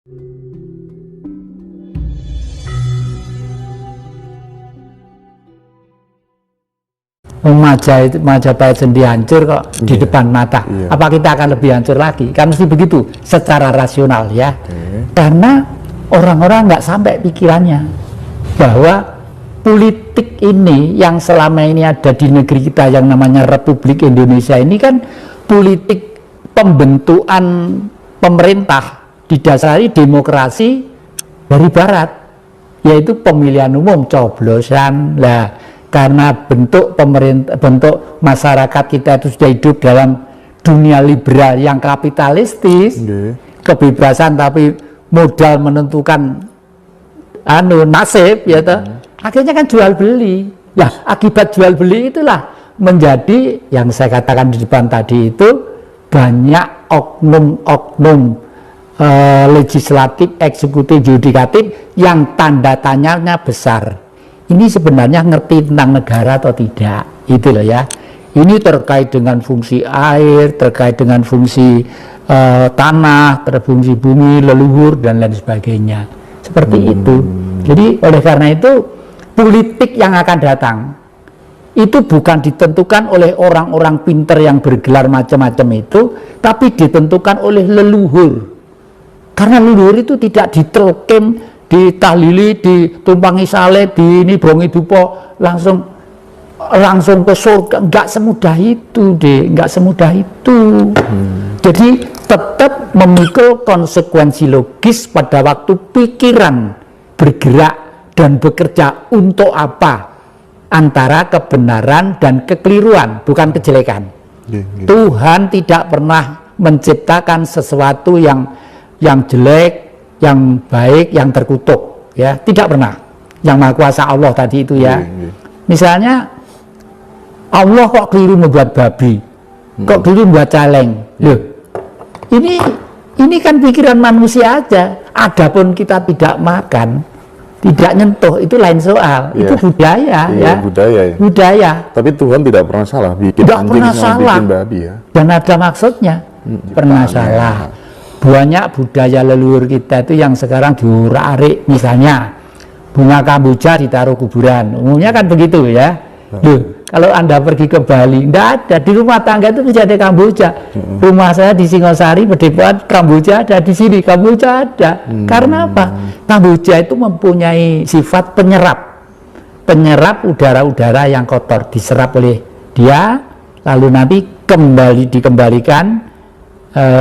Majapahit sendiri hancur kok di depan mata. Apa kita akan lebih hancur lagi? Kan mesti begitu secara rasional ya. Karena orang-orang nggak sampai pikirannya bahwa politik ini yang selama ini ada di negeri kita yang namanya Republik Indonesia ini kan politik pembentukan pemerintah didasari demokrasi dari barat, yaitu pemilihan umum, coblosan lah. Karena bentuk pemerintah, bentuk masyarakat kita itu sudah hidup dalam dunia liberal yang kapitalistis, kebebasan tapi modal menentukan nasib, ya toh. Akhirnya kan jual beli. Nah, akibat jual beli itulah menjadi yang saya katakan di depan tadi itu banyak oknum-oknum legislatif, eksekutif, yudikatif yang tanda tanyanya besar. Ini sebenarnya ngerti tentang negara atau tidak, itu loh ya. Ini terkait dengan fungsi air, terkait dengan fungsi tanah, terfungsi bumi, leluhur dan lain sebagainya. Seperti itu. Jadi oleh karena itu politik yang akan datang itu bukan ditentukan oleh orang-orang pinter yang bergelar macam-macam itu, tapi ditentukan oleh leluhur. Karena leluhur itu tidak ditelkim, ditahlili, ditumpangi saleh, di ini brongi dupo langsung ke surga. Nggak semudah itu deh, nggak semudah itu. Jadi tetap memikul konsekuensi logis pada waktu pikiran bergerak dan bekerja untuk apa, antara kebenaran dan kekeliruan, bukan kejelekan. Tuhan tidak pernah menciptakan sesuatu yang jelek, yang baik, yang terkutuk, ya, tidak pernah. Yang Maha Kuasa Allah tadi itu ya. Misalnya Allah kok keliru membuat babi, kok keliru membuat celeng. Loh, ini kan pikiran manusia aja. Adapun kita tidak makan, tidak nyentuh, itu lain soal. Itu budaya, ya. Budaya. Tapi Tuhan tidak pernah salah bikin anjing sama bikin babi ya. Dan ada maksudnya. Pernah salah. Banyak budaya leluhur kita itu yang sekarang diurak-arik, misalnya bunga kamboja ditaruh kuburan, umumnya kan begitu ya. Loh, kalau Anda pergi ke Bali, enggak ada, di rumah tangga itu bisa ada kamboja. Rumah saya di Singosari, Padepokan, kamboja ada, di sini kamboja ada. Karena apa? Kamboja itu mempunyai sifat penyerap udara-udara yang kotor, diserap oleh dia, lalu nanti dikembalikan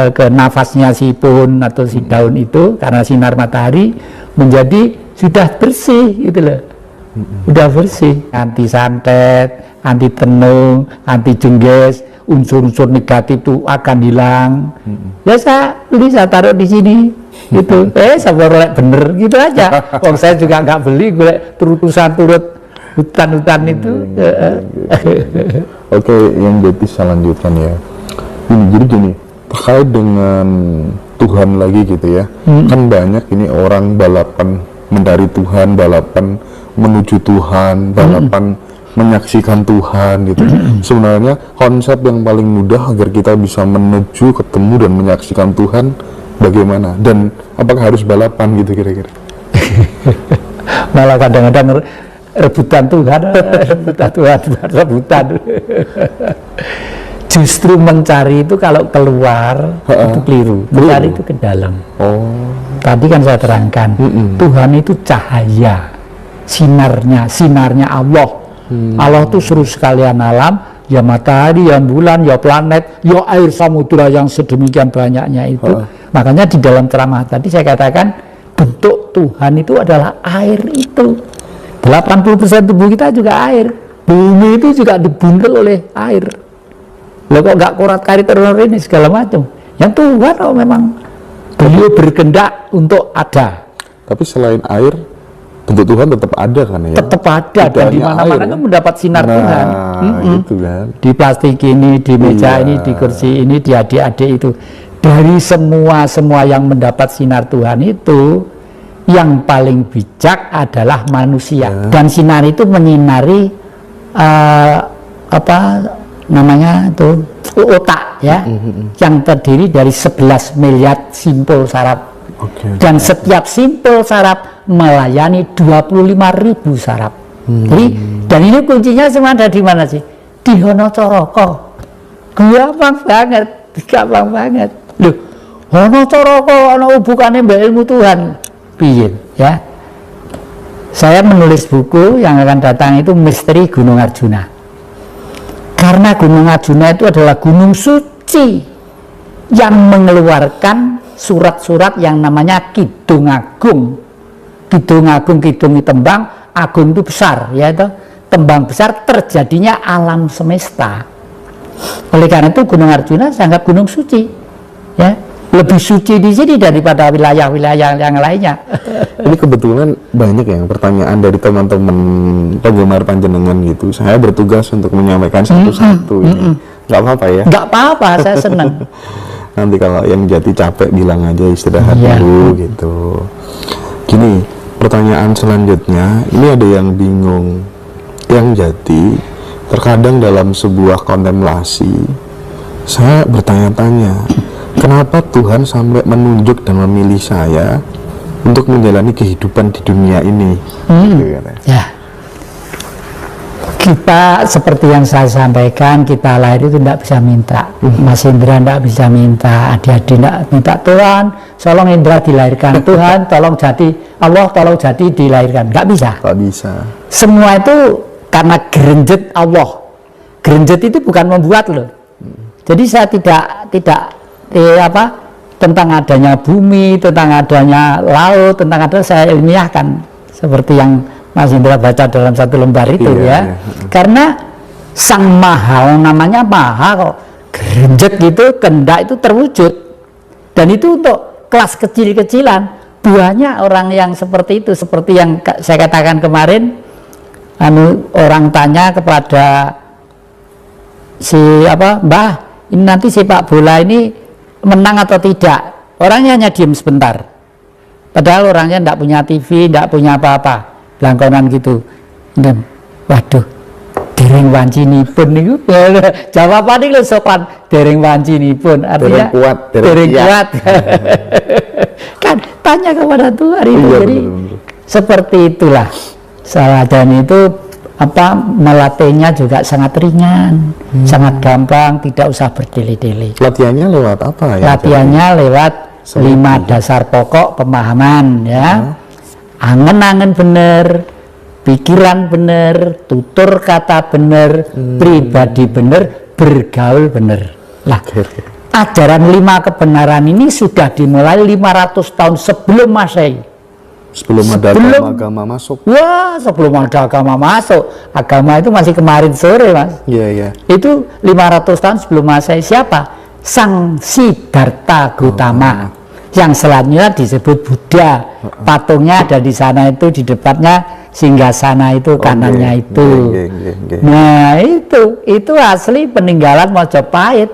ke nafasnya si pohon atau si daun itu karena sinar matahari menjadi sudah bersih gitu loh. Udah bersih, anti santet, anti tenung, anti jengges, unsur-unsur negatif itu akan hilang. Ya saya taruh di sini gitu. Sabar bener gitu aja. Kalau saya juga nggak beli, gue turut hutan-hutan itu. Oke, yang Betty saya lanjutkan ya. Jadi gini, terkait dengan Tuhan lagi gitu ya, kan banyak ini orang balapan mencari Tuhan, balapan menuju Tuhan, balapan menyaksikan Tuhan gitu. Sebenarnya konsep yang paling mudah agar kita bisa menuju, ketemu dan menyaksikan Tuhan bagaimana, dan apakah harus balapan gitu kira-kira? Malah kadang-kadang rebutan Tuhan, rebutan. Justru mencari itu kalau keluar itu keliru, mencari itu ke dalam. Tadi kan saya terangkan, Tuhan itu cahaya, sinarnya Allah. Allah itu seluruh sekalian alam, ya matahari, ya bulan, ya planet, ya air samudra yang sedemikian banyaknya itu. Makanya di dalam ceramah tadi saya katakan bentuk Tuhan itu adalah air itu. 80% tubuh kita juga air, bumi itu juga dibuntel oleh air. Loh kok nggak korat-karit ini segala macam. Yang Tuhan memang beliau berkehendak untuk ada. Tapi selain air, bentuk Tuhan tetap ada kan ya? Tetap ada, dan di mana-mana kan mendapat sinar Tuhan. Gitu kan. Di plastik ini, di meja ini, di kursi ini, di adik-adik itu. Dari semua yang mendapat sinar Tuhan itu, yang paling bijak adalah manusia. Dan sinar itu menyinari namanya itu otak ya, yang terdiri dari 11 miliar simpul saraf Dan setiap simpul saraf melayani 25.000 saraf. Jadi, dan ini kuncinya semua ada di mana sih? Di Honocoroko. Gampang banget. Loh, Honocoroko ana hubungannya mbak ilmu Tuhan. Piye ya? Saya menulis buku yang akan datang itu Misteri Gunung Arjuna. Karena Gunung Arjuna itu adalah gunung suci yang mengeluarkan surat-surat yang namanya Kidung Agung. Kidung Agung, Kidung itu tembang, Agung itu besar, ya itu tembang besar terjadinya alam semesta. Oleh karena itu Gunung Arjuna saya anggap gunung suci, ya lebih suci di sini daripada wilayah-wilayah yang lainnya. Ini kebetulan banyak yang pertanyaan dari teman-teman penggemar panjenengan gitu. Saya bertugas untuk menyampaikan satu-satu ini. Nggak apa-apa ya? Nggak apa-apa, saya senang. Nanti kalau yang Jati capek bilang aja istirahat dulu gitu. Gini, pertanyaan selanjutnya, ini ada yang bingung. Yang Jati, terkadang dalam sebuah kontemplasi, saya bertanya-tanya, kenapa Tuhan sampai menunjuk dan memilih saya untuk menjalani kehidupan di dunia ini? Ya, kita seperti yang saya sampaikan, kita lahir itu tidak bisa minta. Mas Indra tidak bisa minta, adik-adik tidak minta, Tuhan tolong Indra dilahirkan, Tuhan tolong jadi, Allah tolong jadi dilahirkan, nggak bisa. Nggak bisa. Semua itu karena gerenjet Allah. Gerenjet itu bukan membuat loh. Jadi saya tidak tentang adanya bumi, tentang adanya laut, tentang adanya saya ilmiahkan seperti yang Mas Indra baca dalam satu lembar itu ya. Karena Sang Maha, namanya Maha kok, gerenjet gitu, kendak itu terwujud. Dan itu untuk kelas kecil-kecilan. Banyak orang yang seperti itu, seperti yang saya katakan kemarin, orang tanya kepada si Mbah, ini nanti sepak bola ini menang atau tidak? Orangnya hanya diem sebentar. Padahal orangnya tidak punya TV, tidak punya apa-apa. Langkonan gitu. Dan waduh, dereng wancinipun niku. Jawaban iki sopan, dereng wancinipun. Artinya dereng kuat. Kan tanya kepada Tuhan itu. Jadi betul. Seperti itulah. Dan itu melatihnya juga sangat ringan, sangat gampang, tidak usah berdele-dele. Latihannya lewat apa ya? Latihannya lewat 5 dasar pokok pemahaman ya. Angen-angen bener, pikiran bener, tutur kata bener, pribadi bener, bergaul bener. Lah, ajaran 5 kebenaran ini sudah dimulai 500 tahun sebelum Masehi. Sebelum ada agama masuk. Wah, sebelum ada agama masuk. Agama itu masih kemarin sore, Mas. Iya. Itu 500 tahun sebelum Masehi. Siapa? Sang Siddhartha Gautama. Yang selanjutnya disebut Buddha. Patungnya ada di sana itu, di depannya singgasana itu, kanannya itu. Nah, itu asli peninggalan Majapahit.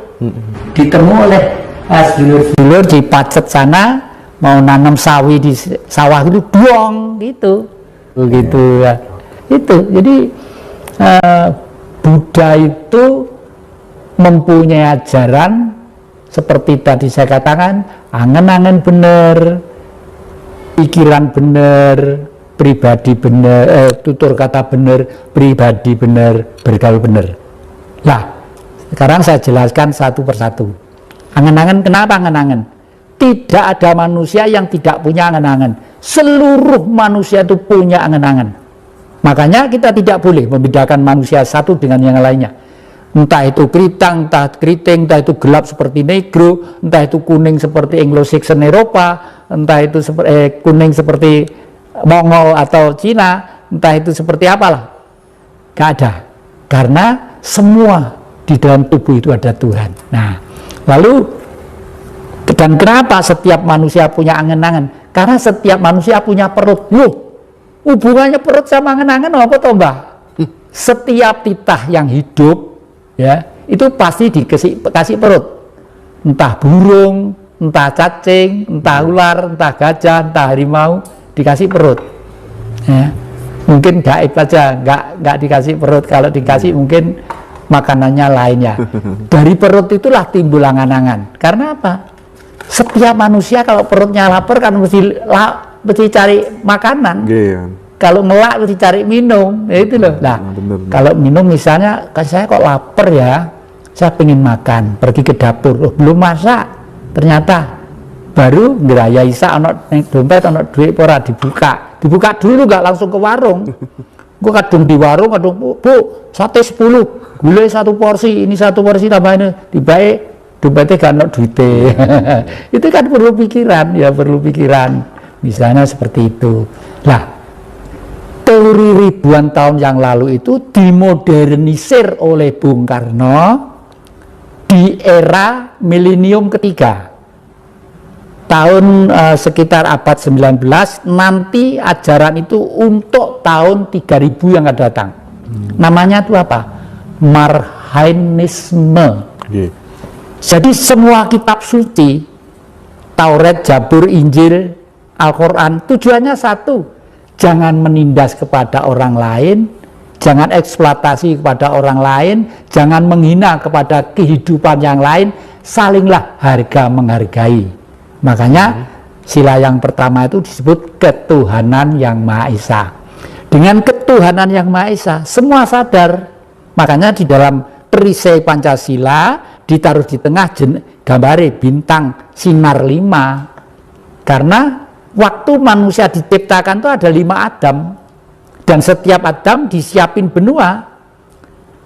Ditemu oleh sedulur-sedulur di Pacet sana, mau nanam sawi di sawah itu buang gitu. Begitu ya. Itu. Jadi Buddha itu mempunyai ajaran seperti tadi saya katakan, angen-angen bener, pikiran bener, pribadi bener, tutur kata bener, pribadi bener, bergaul bener. Nah, sekarang saya jelaskan satu persatu. Angen-angen, kenapa angen-angen? Tidak ada manusia yang tidak punya angen-angen. Seluruh manusia itu punya angen-angen. Makanya kita tidak boleh membedakan manusia satu dengan yang lainnya. Entah itu kritang, entah keriting, entah itu gelap seperti negro, entah itu kuning seperti Anglo-Saxon Eropa, entah itu kuning seperti Mongol atau Cina, entah itu seperti apalah. Gak ada. Karena semua di dalam tubuh itu ada Tuhan. Nah, lalu dan kenapa setiap manusia punya angen-angen? Karena setiap manusia punya perut. Hubungannya perut sama angen-angen apa toh, Mbah? Setiap titah yang hidup ya itu pasti dikasih perut, entah burung, entah cacing, entah ular, entah gajah, entah harimau, dikasih perut ya. Mungkin gaib aja, nggak dikasih perut. Kalau dikasih mungkin makanannya lainnya. Dari perut itulah timbul angan-angan. Karena apa? Setiap manusia kalau perutnya lapar kan mesti cari makanan. Kalau ngelak mesti cari minum, ya itu loh. Nah, kalau minum misalnya, kan saya kok lapar ya, saya pengen makan, pergi ke dapur, belum masak, ternyata baru ngerayai isa ono dompet ono duit pora dibuka dulu, nggak langsung ke warung. Gue kadung di warung, kadung bu sate 10, gulai 1 porsi, ini 1 porsi tambahin dibaik dompetnya gak ono duitnya. Itu kan perlu pikiran, ya perlu pikiran, misalnya seperti itu. Lah, teori ribuan tahun yang lalu itu dimodernisir oleh Bung Karno di era milenium ketiga. Tahun sekitar abad 19, nanti ajaran itu untuk tahun 3000 yang akan datang. Namanya itu apa? Marhainisme. Jadi semua kitab suci, Taurat, Zabur, Injil, Al-Quran, tujuannya satu, jangan menindas kepada orang lain, jangan eksploitasi kepada orang lain, jangan menghina kepada kehidupan yang lain, salinglah harga menghargai. Makanya sila yang pertama itu disebut ketuhanan yang Maha Esa. Dengan ketuhanan yang Maha Esa, semua sadar. Makanya di dalam perisai Pancasila ditaruh di tengah gambare bintang sinar 5. Karena waktu manusia diciptakan itu ada 5 Adam. Dan setiap Adam disiapin benua.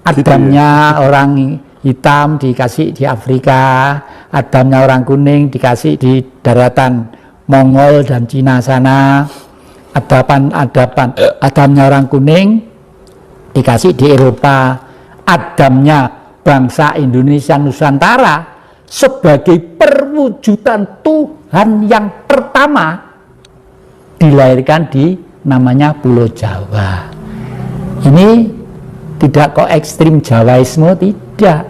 Adamnya orang hitam dikasih di Afrika, Adamnya orang kuning dikasih di daratan Mongol dan Cina sana, Adamnya orang kuning dikasih di Eropa, Adamnya bangsa Indonesia Nusantara sebagai perwujudan Tuhan yang pertama dilahirkan di namanya Pulau Jawa. Ini tidak kok ekstrim Jawaisme, tidak,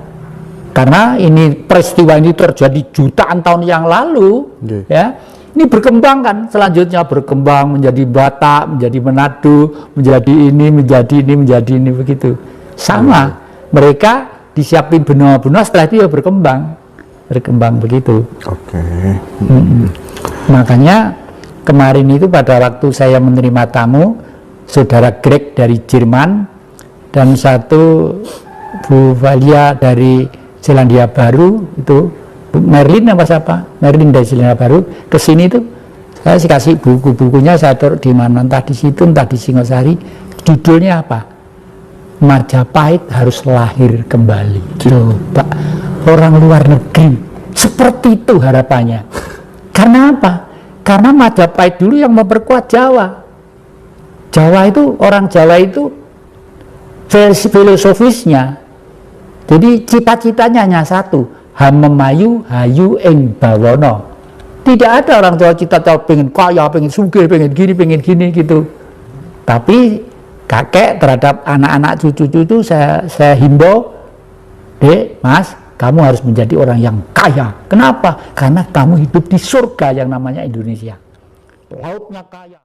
karena ini peristiwa ini terjadi jutaan tahun yang lalu. Ya, ini berkembang kan, selanjutnya berkembang menjadi Batak, menjadi Manado, menjadi ini begitu. Sama, mereka disiapin benua-benua, setelah itu ya berkembang begitu. Makanya kemarin itu pada waktu saya menerima tamu saudara Greg dari Jerman dan satu Bu Valia dari Selandia Baru, itu Bu Merlin apa siapa? Merlin dari Selandia Baru ke sini tuh saya kasih buku-bukunya, saya taruh di mana, entah di situ entah di Singosari. Judulnya apa? Majapahit harus lahir kembali. Coba orang luar negeri seperti itu harapannya. Karena apa? Karena Majapahit dulu yang memperkuat Jawa. Orang Jawa itu versi filosofisnya, jadi cita-citanya hanya satu, hamemayu hayu ing bawono. Tidak ada orang Jawa cita-cita pengen kaya, pengen sugih, pengen gini gitu. Tapi kakek terhadap anak-anak cucu-cucu saya himbau, Dek, Mas, kamu harus menjadi orang yang kaya. Kenapa? Karena kamu hidup di surga yang namanya Indonesia. Lautnya kaya.